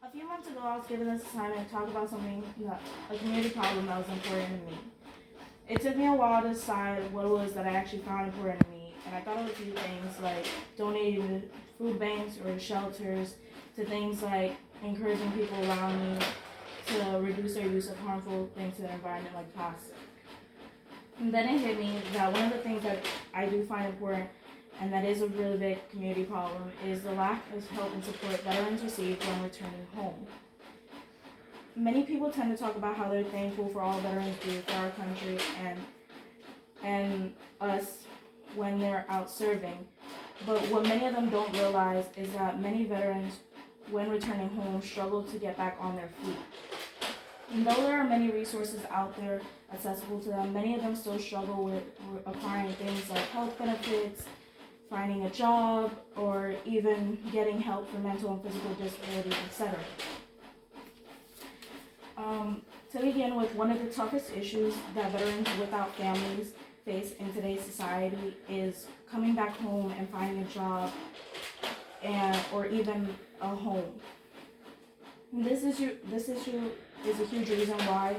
A few months ago, I was given this assignment to talk about something, a community problem that was important to me. It took me a while to decide what it was that I actually found important to me, and I thought of a few things like donating to food banks or to shelters, to things like encouraging people around me to reduce their use of harmful things to the environment like plastic. And then it hit me that one of the things that I do find important, and that is a really big community problem, is the lack of help and support veterans receive when returning home. Many people tend to talk about how they're thankful for all veterans do for our country and us when they're out serving. But what many of them don't realize is that many veterans, when returning home, struggle to get back on their feet. And though there are many resources out there accessible to them, many of them still struggle with acquiring things like health benefits, finding a job, or even getting help for mental and physical disabilities, etc. To begin with, one of the toughest issues that veterans without families face in today's society is coming back home and finding a job or even a home. And this issue is a huge reason why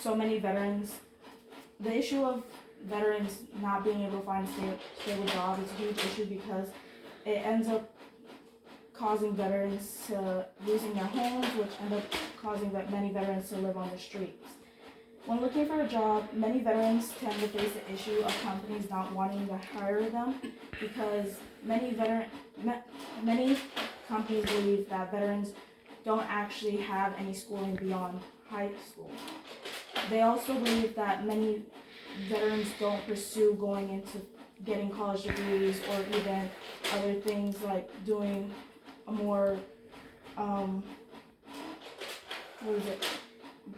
so many veterans, the issue of veterans not being able to find a stable job is a huge issue because it ends up causing veterans to losing their homes, which end up causing many veterans to live on the streets. When looking for a job, many veterans tend to face the issue of companies not wanting to hire them because many companies believe that veterans don't actually have any schooling beyond high school. They also believe that many veterans don't pursue going into getting college degrees or even other things like doing a more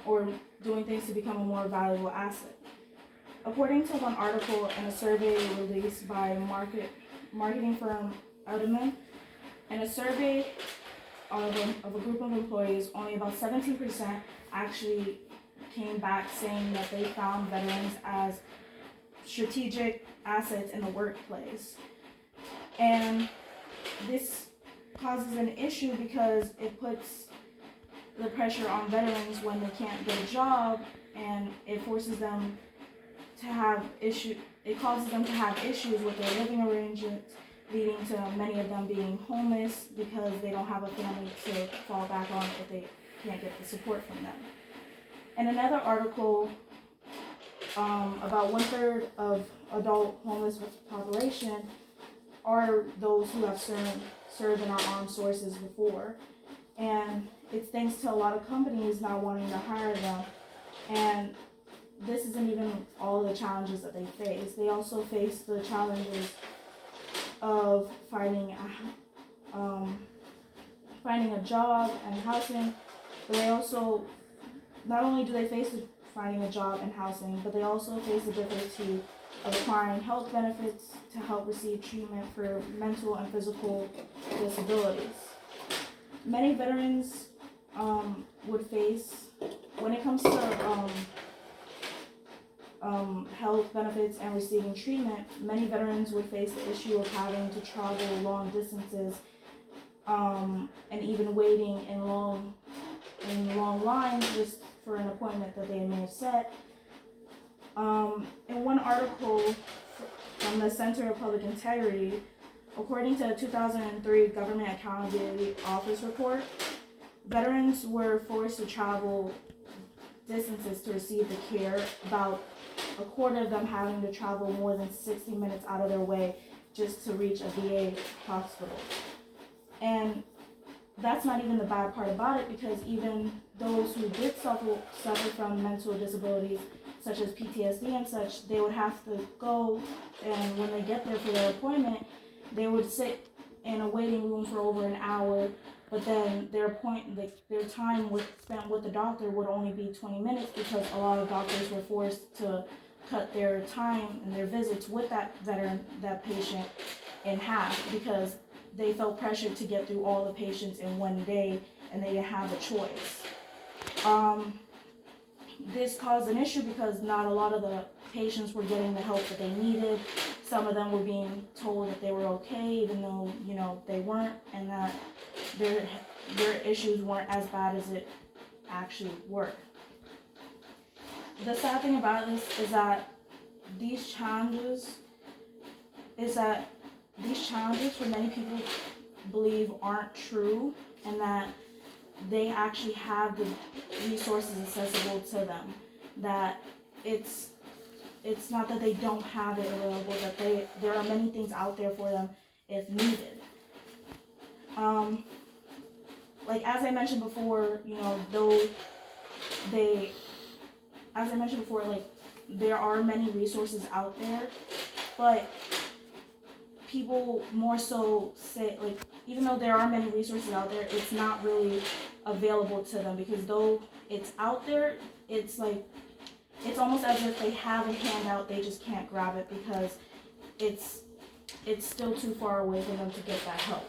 or doing things to become a more valuable asset. According to one article and a survey released by marketing firm Edelman, in a survey of a group of employees, only about 17% actually came back saying that they found veterans as strategic assets in the workplace. And this causes an issue because it puts the pressure on veterans when they can't get a job, and it forces them to have it causes them to have issues with their living arrangements, leading to many of them being homeless because they don't have a family to fall back on if they can't get the support from them. In another article, about 1/3 of adult homeless population are those who have served in our armed forces before. And it's thanks to a lot of companies not wanting to hire them. And this isn't even all the challenges that they face. They also face the challenges of finding a job and housing, but they also, not only do they face finding a job and housing, but they also face the difficulty of acquiring health benefits to help receive treatment for mental and physical disabilities. Many veterans would face, when it comes to health benefits and receiving treatment, many veterans would face the issue of having to travel long distances and even waiting in long lines just for an appointment that they may have set. In one article from the Center of Public Integrity, according to a 2003 Government Accountability Office report, veterans were forced to travel distances to receive the care, about a quarter of them having to travel more than 60 minutes out of their way just to reach a VA hospital. And that's not even the bad part about it, because even those who did suffer from mental disabilities such as PTSD and such, they would have to go, and when they get there for their appointment, they would sit in a waiting room for over an hour, but then their time spent with the doctor would only be 20 minutes because a lot of doctors were forced to cut their time and their visits with that patient in half because they felt pressured to get through all the patients in one day and they didn't have a choice. This caused an issue because not a lot of the patients were getting the help that they needed. Some of them were being told that they were okay, even though, they weren't, and that your issues weren't as bad as it actually were. The sad thing about this is that these challenges for many people believe aren't true, and that they actually have the resources accessible to them. That it's not that they don't have it available, that there are many things out there for them if needed. Like as I mentioned before, like there are many resources out there, but people more so say, like, even though there are many resources out there, it's not really available to them, because though it's out there, it's like, it's almost as if they have a handout, they just can't grab it because it's still too far away for them to get that help.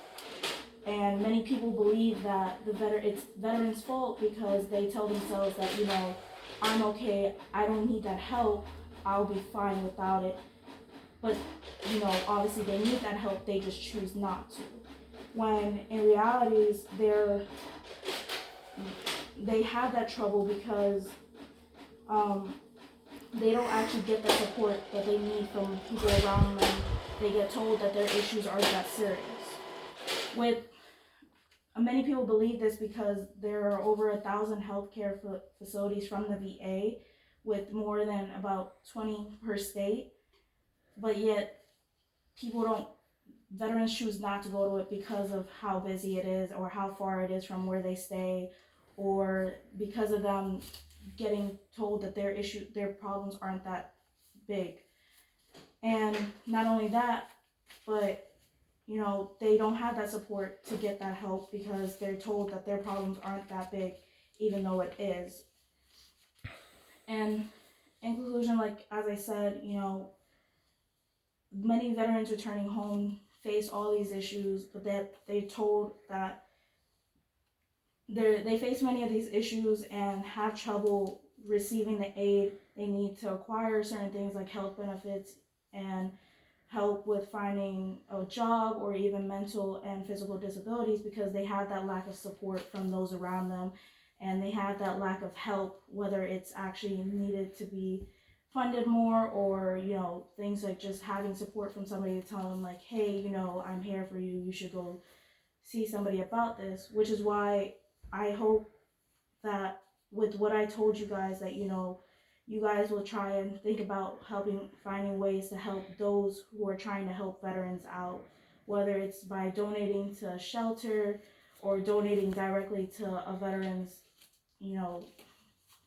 And many people believe that it's veterans' fault because they tell themselves that, I'm okay, I don't need that help, I'll be fine without it. But, obviously they need that help, they just choose not to. When in reality, they have that trouble because they don't actually get the support that they need from people around them. They get told that their issues aren't that serious. Many people believe this because there are over 1,000 healthcare facilities from the VA, with more than about 20 per state, but yet veterans choose not to go to it because of how busy it is, or how far it is from where they stay, or because of them getting told that their problems aren't that big. And not only that, but they don't have that support to get that help because they're told that their problems aren't that big, even though it is. And in conclusion, like as I said, many veterans returning home face all these issues, but that they're told that they face many of these issues and have trouble receiving the aid they need to acquire certain things like health benefits and help with finding a job, or even mental and physical disabilities, because they have that lack of support from those around them, and they have that lack of help, whether it's actually needed to be funded more, or things like just having support from somebody to tell them like, hey, I'm here for you, you should go see somebody about this. Which is why I hope that with what I told you guys, that you guys will try and think about finding ways to help those who are trying to help veterans out, whether it's by donating to a shelter or donating directly to a veterans,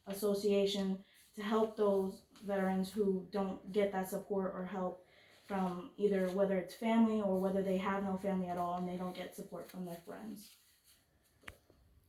association, to help those veterans who don't get that support or help from either whether it's family or whether they have no family at all and they don't get support from their friends.